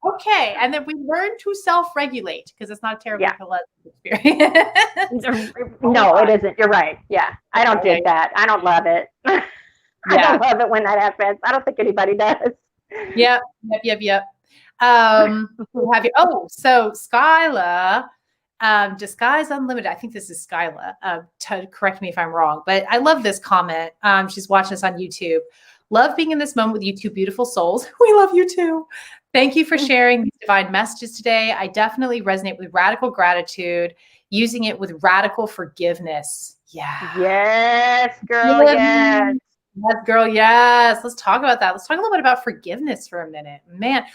[SPEAKER 2] okay. And then we learn to self-regulate, because it's not a terribly pleasant experience.
[SPEAKER 3] No, it isn't. You're right. Yeah. I don't do that. I don't love it. I don't love it when that happens. I don't think anybody does.
[SPEAKER 2] Yep. So Skyla, Disguise Unlimited. I think this is Skyla. Correct me if I'm wrong, but I love this comment. She's watching us on YouTube. Love being in this moment with you two beautiful souls. We love you too. Thank you for sharing these divine messages today. I definitely resonate with radical gratitude, using it with radical forgiveness. Yeah.
[SPEAKER 3] Yes, girl. Yes.
[SPEAKER 2] Yes, girl. Yes. Let's talk about that. Let's talk a little bit about forgiveness for a minute. Man,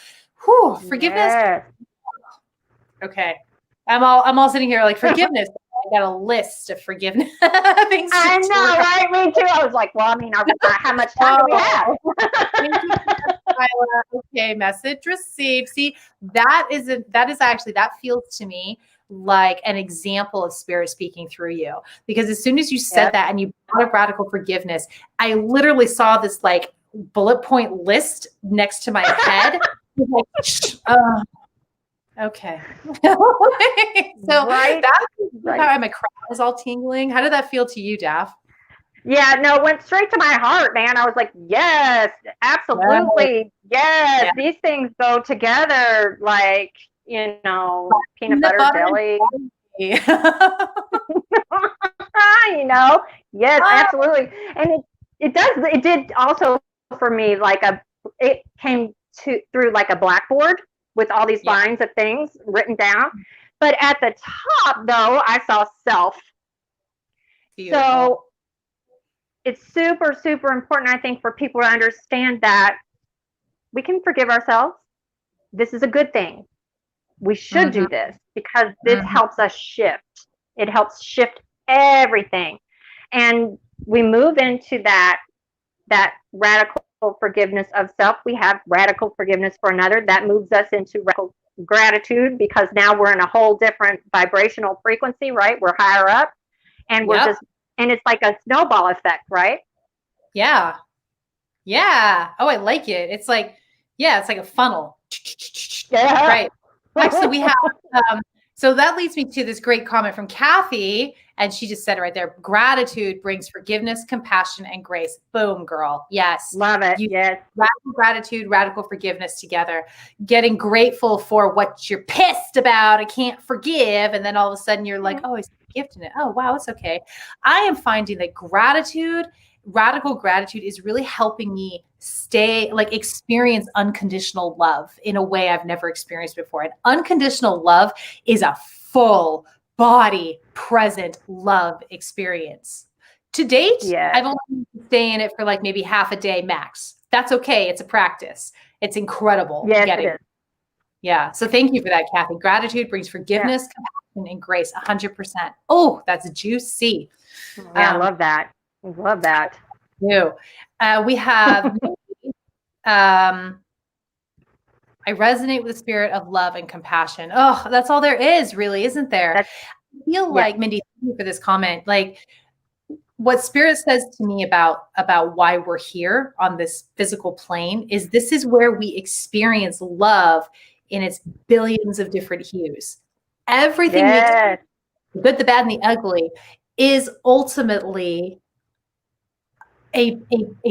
[SPEAKER 2] forgiveness.
[SPEAKER 3] Yes.
[SPEAKER 2] Okay. I'm all sitting here like, forgiveness. I got a list of forgiveness things.
[SPEAKER 3] I know, right? Me too. I was like, well, I mean, how much time do we have?
[SPEAKER 2] Okay, message received. See, that feels to me like an example of spirit speaking through you. Because as soon as you said that and you brought up radical forgiveness, I literally saw this like bullet point list next to my head. Okay. So that's how my crown is all tingling. How did that feel to you, Daph?
[SPEAKER 3] Yeah, no, it went straight to my heart, man. I was like, yes, absolutely. Yes. These things go together like, peanut butter jelly. Yes, absolutely. And it did also for me, like it came through like a blackboard with all these lines of things written down. But at the top, though, I saw self. Beautiful. So it's super, super important, I think, for people to understand that we can forgive ourselves. This is a good thing. We should do this because this helps us shift. It helps shift everything. And we move into that radical forgiveness of self. We have radical forgiveness for another. That moves us into radical gratitude, because now we're in a whole different vibrational frequency, right? We're higher up, and we're and it's like a snowball effect, right?
[SPEAKER 2] Yeah. Oh, I like it. It's like, it's like a funnel.
[SPEAKER 3] Yeah.
[SPEAKER 2] Right. Actually, we have, so that leads me to this great comment from Kathy. And she just said it right there. Gratitude brings forgiveness, compassion, and grace. Boom, girl. Yes.
[SPEAKER 3] Love it. Yes.
[SPEAKER 2] Radical gratitude, radical forgiveness together. Getting grateful for what you're pissed about. I can't forgive. And then all of a sudden you're like, oh, I forgiven it. Oh, wow, it's okay. I am finding that radical gratitude is really helping me experience unconditional love in a way I've never experienced before. And unconditional love is a full body present love experience. To date, I've only been staying in it for like maybe half a day max. That's okay. It's a practice. It's incredible.
[SPEAKER 3] Yes, it is.
[SPEAKER 2] Yeah. So thank you for that, Kathy. Gratitude brings forgiveness, compassion, and grace. 100%. Oh, that's juicy.
[SPEAKER 3] Yeah, I love that. Love that.
[SPEAKER 2] You. We have I resonate with the spirit of love and compassion. Oh, that's all there is, really, isn't there? I feel like, Mindy, thank you for this comment. Like, what spirit says to me about why we're here on this physical plane is this is where we experience love in its billions of different hues. Everything, the good, the bad, and the ugly, is ultimately a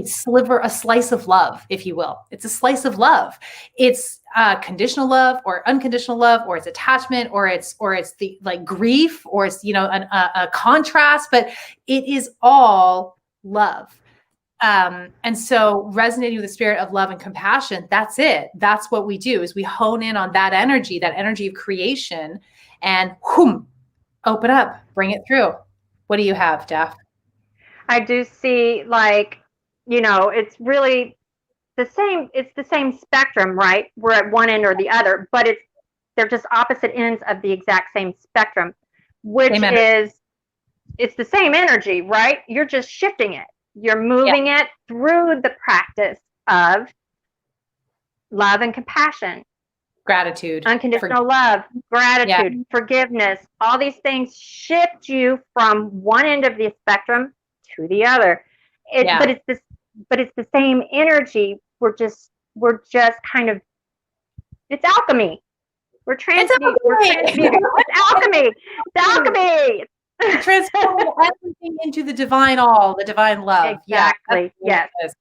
[SPEAKER 2] slice of love, if you will. It's a slice of love. It's conditional love or unconditional love, or it's attachment, or it's the like grief, or it's a contrast, but it is all love. And so resonating with the spirit of love and compassion, that's it. That's what we do, is we hone in on that energy of creation, and open up, bring it through. What do you have, Daph?
[SPEAKER 3] I do see, it's really the same. It's the same spectrum, right? We're at one end or the other, but they're just opposite ends of the exact same spectrum, which it's the same energy, right? You're just shifting it. You're moving it through the practice of love and compassion,
[SPEAKER 2] Gratitude.
[SPEAKER 3] unconditional love, gratitude, forgiveness. All these things shift you from one end of the spectrum to the other. But it's the same energy. We're just kind of, it's alchemy. We're transmuting. It's alchemy. It's alchemy.
[SPEAKER 2] Transform everything into the divine all, the divine love.
[SPEAKER 3] Exactly.
[SPEAKER 2] Yeah, yes.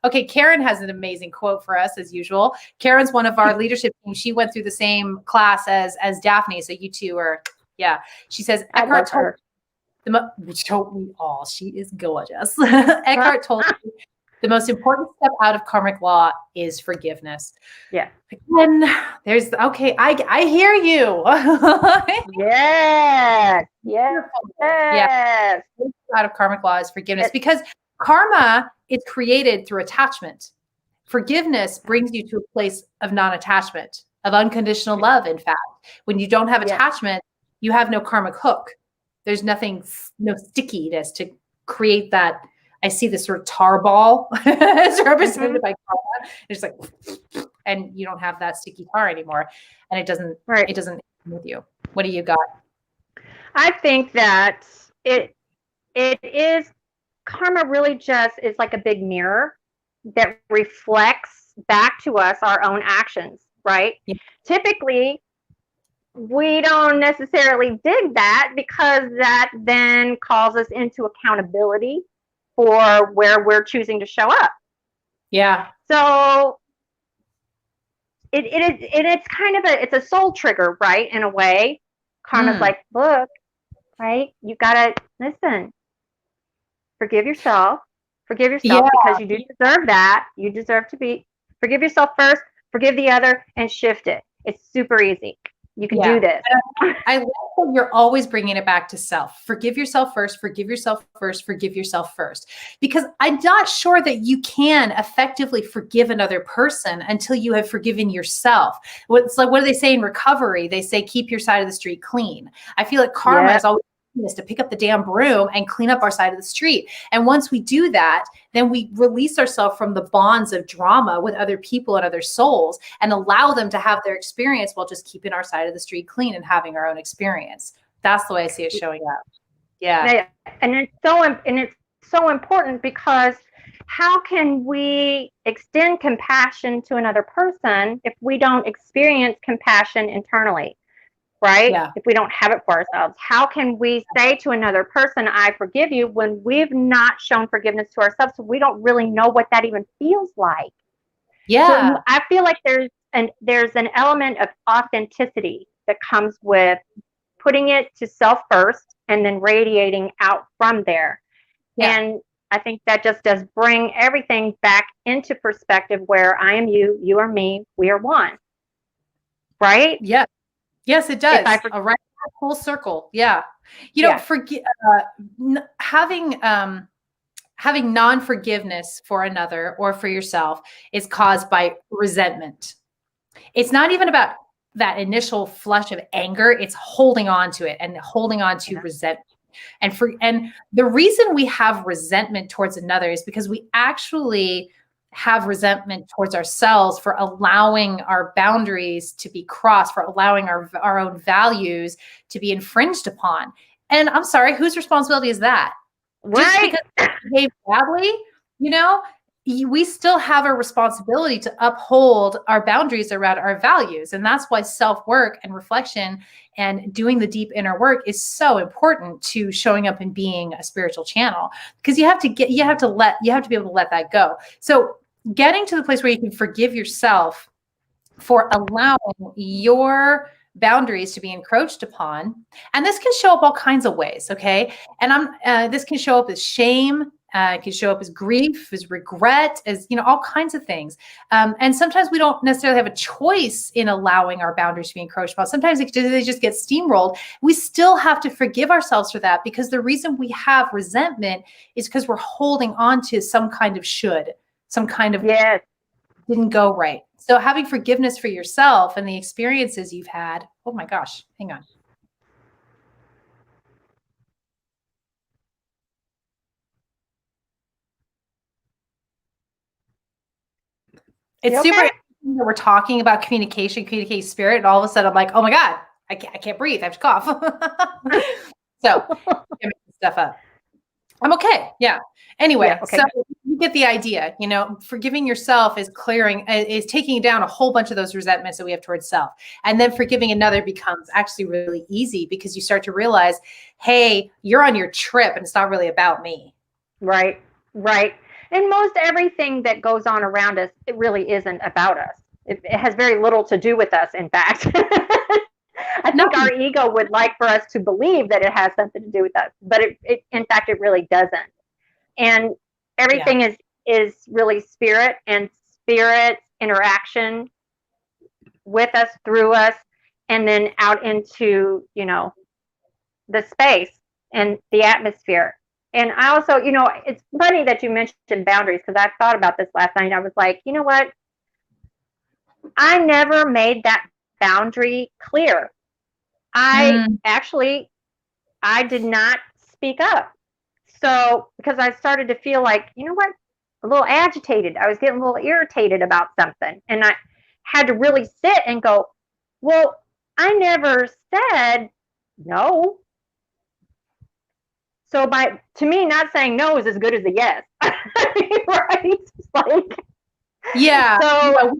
[SPEAKER 2] Okay, Karen has an amazing quote for us as usual. Karen's one of our leadership team. She went through the same class as Daphne, so you two are, yeah. She says, Eckhart told me all. She is gorgeous. Eckhart told me the most important step out of karmic law is forgiveness.
[SPEAKER 3] Yeah.
[SPEAKER 2] Again, there's, okay, I hear you.
[SPEAKER 3] Yes.
[SPEAKER 2] Out of karmic law is forgiveness, because karma is created through attachment. Forgiveness brings you to a place of non-attachment, of unconditional love. In fact, when you don't have attachment, you have no karmic hook. There's nothing, no stickiness to create that. I see this sort of tar ball as represented by karma. It's like, and you don't have that sticky tar anymore, and it doesn't with you. What do you got?
[SPEAKER 3] I think that it is, karma really just is like a big mirror that reflects back to us our own actions, right? Yeah. Typically, we don't necessarily dig that, because that then calls us into accountability for where we're choosing to show up.
[SPEAKER 2] Yeah.
[SPEAKER 3] So it's kind of it's a soul trigger, right? In a way, karma's like, look, right? You gotta listen. Forgive yourself because you do deserve that. You deserve to forgive yourself first, forgive the other, and shift it. It's super easy. You can do this.
[SPEAKER 2] I love that you're always bringing it back to self. Forgive yourself first, forgive yourself first, forgive yourself first. Because I'm not sure that you can effectively forgive another person until you have forgiven yourself. It's like, what do they say in recovery? They say, keep your side of the street clean. I feel like karma is always to pick up the damn broom and clean up our side of the street. And once we do that, then we release ourselves from the bonds of drama with other people and other souls, and allow them to have their experience while just keeping our side of the street clean and having our own experience. That's the way I see it showing up. Yeah.
[SPEAKER 3] And it's so important, because how can we extend compassion to another person if we don't experience compassion internally? Right? Yeah. If we don't have it for ourselves, how can we say to another person, I forgive you, when we've not shown forgiveness to ourselves? So we don't really know what that even feels like.
[SPEAKER 2] Yeah.
[SPEAKER 3] So I feel like there's an element of authenticity that comes with putting it to self first and then radiating out from there. Yeah. And I think that just does bring everything back into perspective, where I am you, you are me, we are one. Right?
[SPEAKER 2] Yeah. Yes, it does. A right full circle. Yeah. You know, having non-forgiveness for another or for yourself is caused by resentment. It's not even about that initial flush of anger. It's holding on to it and holding on to resentment. And the reason we have resentment towards another is because we actually have resentment towards ourselves for allowing our boundaries to be crossed, for allowing our own values to be infringed upon. And I'm sorry, whose responsibility is that?
[SPEAKER 3] Right.
[SPEAKER 2] Just because we behave badly, we still have a responsibility to uphold our boundaries around our values. And that's why self-work and reflection and doing the deep inner work is so important to showing up and being a spiritual channel, because you have to be able to let that go. So getting to the place where you can forgive yourself for allowing your boundaries to be encroached upon. And this can show up all kinds of ways. Okay. And this can show up as shame. It can show up as grief, as regret, as, all kinds of things. And sometimes we don't necessarily have a choice in allowing our boundaries to be encroached upon. Sometimes they just get steamrolled. We still have to forgive ourselves for that, because the reason we have resentment is because we're holding on to some kind of some kind of didn't go right. So having forgiveness for yourself and the experiences you've had. Oh my gosh, hang on. It's super that we're talking about communicate spirit, and all of a sudden I'm like, oh my God, I can't breathe. I have to cough. So I'm making stuff up. I'm okay. Yeah. Anyway,
[SPEAKER 3] Yeah, okay.
[SPEAKER 2] so you get the idea, forgiving yourself is taking down a whole bunch of those resentments that we have towards self. And then forgiving another becomes actually really easy because you start to realize, hey, you're on your trip and it's not really about me.
[SPEAKER 3] Right. And most everything that goes on around us, it really isn't about us. It has very little to do with us, in fact. I think our ego would like for us to believe that it has something to do with us, but it in fact, it really doesn't. And everything is really spirit and spirit interaction with us, through us, and then out into, the space and the atmosphere. And I also, it's funny that you mentioned boundaries, because I thought about this last night. I was like, you know what? I never made that boundary clear. I did not speak up. So, because I started to feel like, you know what? A little agitated. I was getting a little irritated about something. And I had to really sit and go, well, I never said no. So to me, not saying no is as good as a yes. Right? It's like,
[SPEAKER 2] yeah.
[SPEAKER 3] So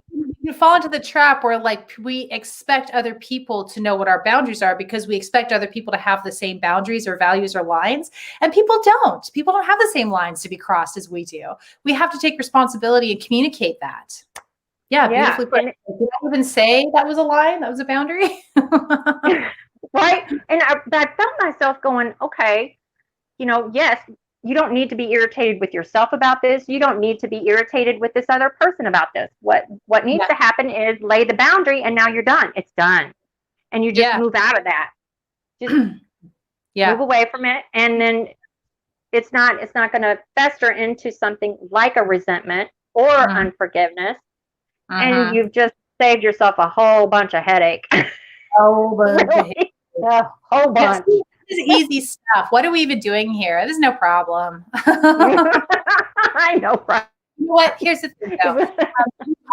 [SPEAKER 2] we fall into the trap where we expect other people to know what our boundaries are because we expect other people to have the same boundaries or values or lines. And people don't. People don't have the same lines to be crossed as we do. We have to take responsibility and communicate that. Yeah, beautifully put. Did I even say that was a line? That was a boundary?
[SPEAKER 3] Right. And I felt myself going, okay, yes, you don't need to be irritated with yourself about this. You don't need to be irritated with this other person about this. What needs to happen is lay the boundary, and now you're done. It's done. And you just move out of that. Just move away from it. And then it's not going to fester into something like a resentment or unforgiveness. And you've just saved yourself a whole bunch of headache.
[SPEAKER 2] A whole
[SPEAKER 3] bunch.
[SPEAKER 2] This is easy stuff. What are we even doing here? There's no problem.
[SPEAKER 3] I know, right?
[SPEAKER 2] You know what? Here's the thing, though. We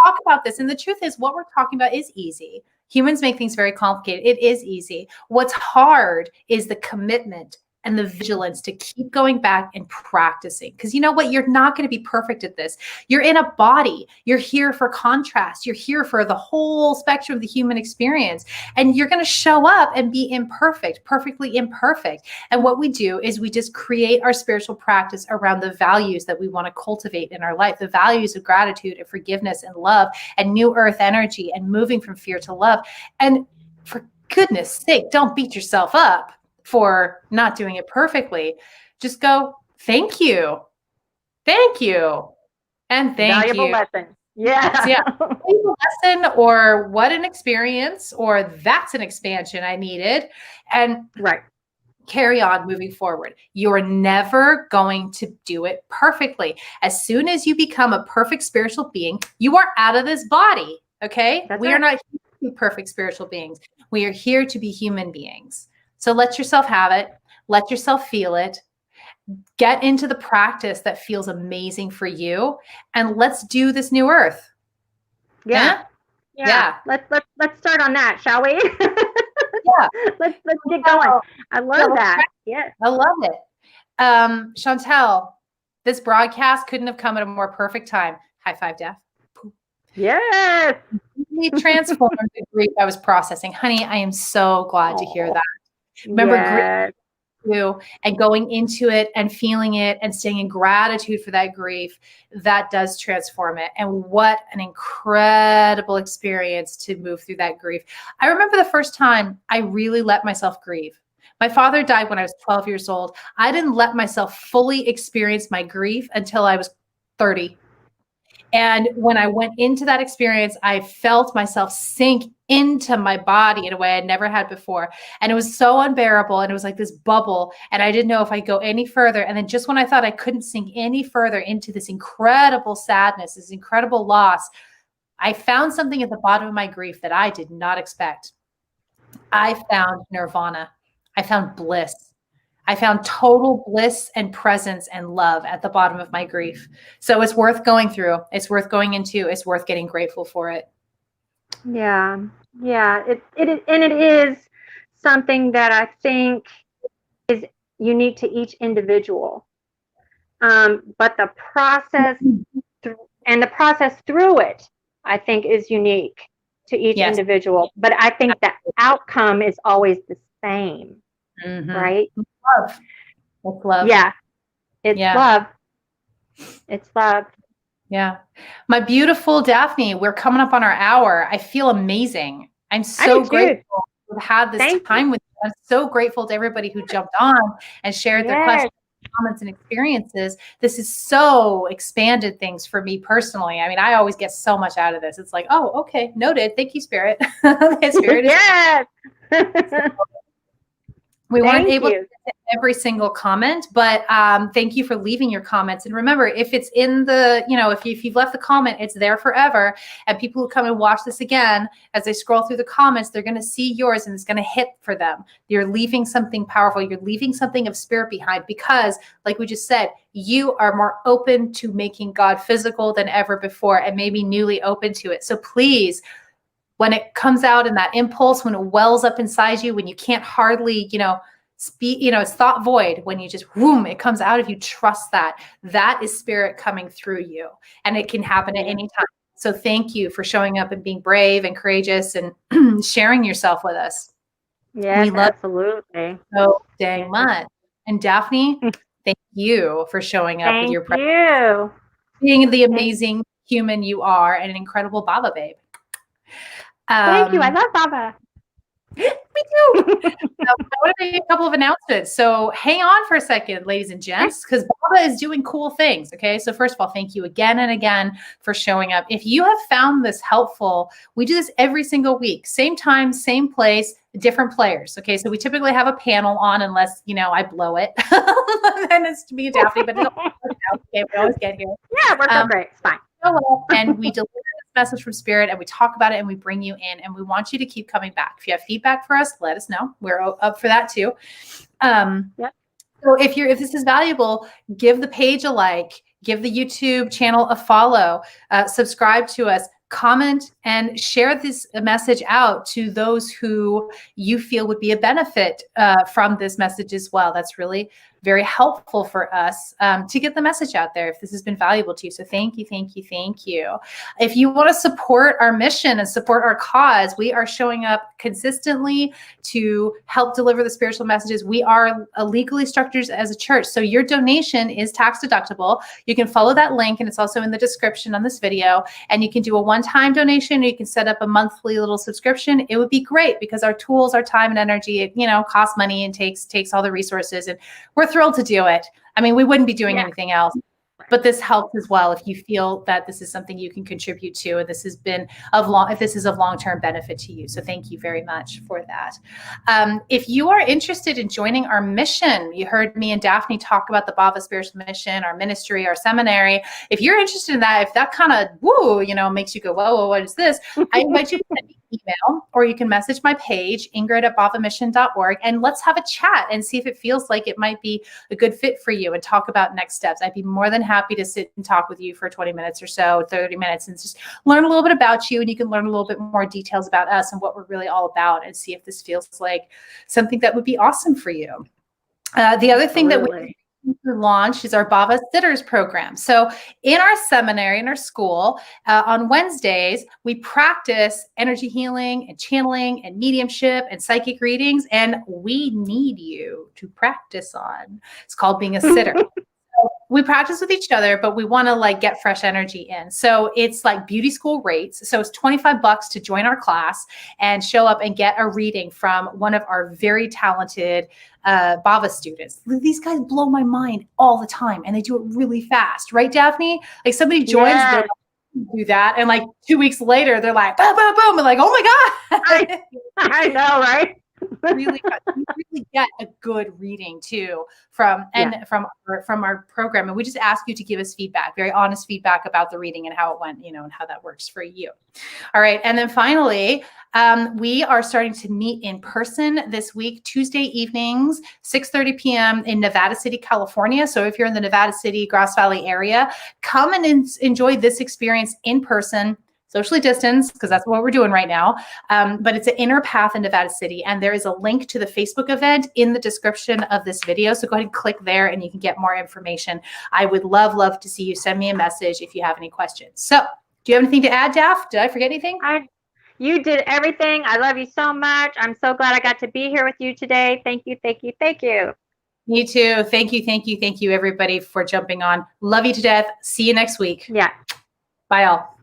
[SPEAKER 2] talk about this, and the truth is what we're talking about is easy. Humans make things very complicated. It is easy. What's hard is the commitment and the vigilance to keep going back and practicing. Because you know what? You're not going to be perfect at this. You're in a body. You're here for contrast. You're here for the whole spectrum of the human experience. And you're going to show up and be imperfect, perfectly imperfect. And what we do is we just create our spiritual practice around the values that we want to cultivate in our life, the values of gratitude and forgiveness and love and new earth energy and moving from fear to love. And for goodness sake, don't beat yourself up for not doing it perfectly. Just go, thank you. Thank you. And thank you.
[SPEAKER 3] Valuable lesson. Yeah.
[SPEAKER 2] Valuable lesson, or what an experience, or that's an expansion I needed. And carry on moving forward. You're never going to do it perfectly. As soon as you become a perfect spiritual being, you are out of this body. Okay. We are not here to be perfect spiritual beings. We are here to be human beings. So let yourself have it. Let yourself feel it. Get into the practice that feels amazing for you, and let's do this new earth.
[SPEAKER 3] Yeah. Let's start on that, shall we? Let's get going. I love that. Yeah,
[SPEAKER 2] I love it. Chantel, this broadcast couldn't have come at a more perfect time. High five, Daph.
[SPEAKER 3] Yes.
[SPEAKER 2] We transformed the grief I was processing. Honey, I am so glad to hear that. Remember grief too, and going into it and feeling it and staying in gratitude for that grief, that does transform it. And what an incredible experience to move through that grief. I remember the first time I really let myself grieve. My father died when I was 12 years old. I didn't let myself fully experience my grief until I was 30. And when I went into that experience, I felt myself sink into my body in a way I never had before. And it was so unbearable. And it was like this bubble. And I didn't know if I'd go any further. And then just when I thought I couldn't sink any further into this incredible sadness, this incredible loss, I found something at the bottom of my grief that I did not expect. I found nirvana. I found bliss. I found total bliss and presence and love at the bottom of my grief. So it's worth going through. It's worth going into. It's worth getting grateful for it.
[SPEAKER 3] Yeah. Yeah. It is something that I think is unique to each individual. But the process through it, I think, is unique to each
[SPEAKER 2] Yes.
[SPEAKER 3] individual. But I think the outcome is always the same,
[SPEAKER 2] Mm-hmm.
[SPEAKER 3] right?
[SPEAKER 2] Love. That's love.
[SPEAKER 3] Yeah. It's
[SPEAKER 2] Yeah.
[SPEAKER 3] love. It's love.
[SPEAKER 2] Yeah. My beautiful Daphne, we're coming up on our hour. I feel amazing. I'm so grateful to have this time with you. I'm so grateful to everybody who jumped on and shared their questions, comments, and experiences. This is so expanded things for me personally. I mean, I always get so much out of this. It's like, oh, okay, noted. Thank you, Spirit. Spirit
[SPEAKER 3] Yes.
[SPEAKER 2] We weren't able to get to every single comment, but thank you for leaving your comments. And remember, if it's in the, if you've left the comment, it's there forever. And people who come and watch this again, as they scroll through the comments, they're going to see yours and it's going to hit for them. You're leaving something powerful. You're leaving something of spirit behind because, like we just said, you are more open to making God physical than ever before and maybe newly open to it. So please, when it comes out in that impulse, when it wells up inside you, when you can't hardly, speak, it's thought void, when you just, whoom, it comes out of you, trust that. That is spirit coming through you. And it can happen at any time. So thank you for showing up and being brave and courageous and sharing yourself with us.
[SPEAKER 3] Yes,
[SPEAKER 2] we love
[SPEAKER 3] absolutely.
[SPEAKER 2] So dang much. And Daphne, thank you for showing up with your presence. Being the amazing human you are and an incredible Bhava babe.
[SPEAKER 3] Thank you. I love Bhava.
[SPEAKER 2] Me too. I want to make a couple of announcements. So hang on for a second, ladies and gents, because Bhava is doing cool things. Okay. So first of all, thank you again and again for showing up. If you have found this helpful, we do this every single week, same time, same place, different players. Okay. So we typically have a panel on unless, I blow it. Then it's me and Daphne, but it's okay. We always get here.
[SPEAKER 3] Yeah, we're so great. It's fine.
[SPEAKER 2] And we deliver this message from spirit and we talk about it and we bring you in and we want you to keep coming back. If you have feedback for us, let us know. We're up for that too. So if this is valuable, give the page a like, give the YouTube channel a follow, subscribe to us, comment, and share this message out to those who you feel would be a benefit from this message as well. That's really very helpful for us to get the message out there if this has been valuable to you. So thank you, thank you, thank you. If you want to support our mission and support our cause, we are showing up consistently to help deliver the spiritual messages. We are legally structured as a church. So your donation is tax deductible. You can follow that link and it's also in the description on this video. And you can do a one-time donation or you can set up a monthly little subscription. It would be great because our tools, our time and energy, it, costs money and takes all the resources. And we're thrilled to do it. I mean, we wouldn't be doing anything else, but this helps as well if you feel that this is something you can contribute to, and this has been if this is of long-term benefit to you. So thank you very much for that. If you are interested in joining our mission, you heard me and Daphne talk about the Bhava Spiritual Mission, our ministry, our seminary. If you're interested in that, if that kind of makes you go, whoa, what is this? I invite you to send me an email, or you can message my page, Ingrid@bhavamission.org, and let's have a chat and see if it feels like it might be a good fit for you and talk about next steps. I'd be more than happy to sit and talk with you for 20 minutes or so, 30 minutes, and just learn a little bit about you, and you can learn a little bit more details about us and what we're really all about and see if this feels like something that would be awesome for you. The other thing that we launched is our Bhava Sitters program. So in our seminary, in our school, on Wednesdays, we practice energy healing and channeling and mediumship and psychic readings, and we need you to practice on. It's called being a sitter. We practice with each other, but we want to get fresh energy in. So it's like beauty school rates. So it's $25 to join our class and show up and get a reading from one of our very talented Bhava students. These guys blow my mind all the time and they do it really fast. Right, Daphne? Like somebody joins, they do that. And 2 weeks later, they're like, boom, boom, boom. And oh my God.
[SPEAKER 3] I know, right?
[SPEAKER 2] You really get a good reading too from our program, and we just ask you to give us feedback, very honest feedback about the reading and how it went, and how that works for you. All right, and then finally, we are starting to meet in person this week, Tuesday evenings, 6:30 p.m. in Nevada City, California. So if you're in the Nevada City, Grass Valley area, come and enjoy this experience in person. socially distanced, because that's what we're doing right now. But it's an inner path in Nevada City. And there is a link to the Facebook event in the description of this video. So go ahead and click there and you can get more information. I would love to see you. Send me a message if you have any questions. So do you have anything to add, Daph? Did I forget anything?
[SPEAKER 3] You did everything. I love you so much. I'm so glad I got to be here with you today. Thank you.
[SPEAKER 2] Me too. Thank you, everybody, for jumping on. Love you to death. See you next week.
[SPEAKER 3] Yeah.
[SPEAKER 2] Bye, all.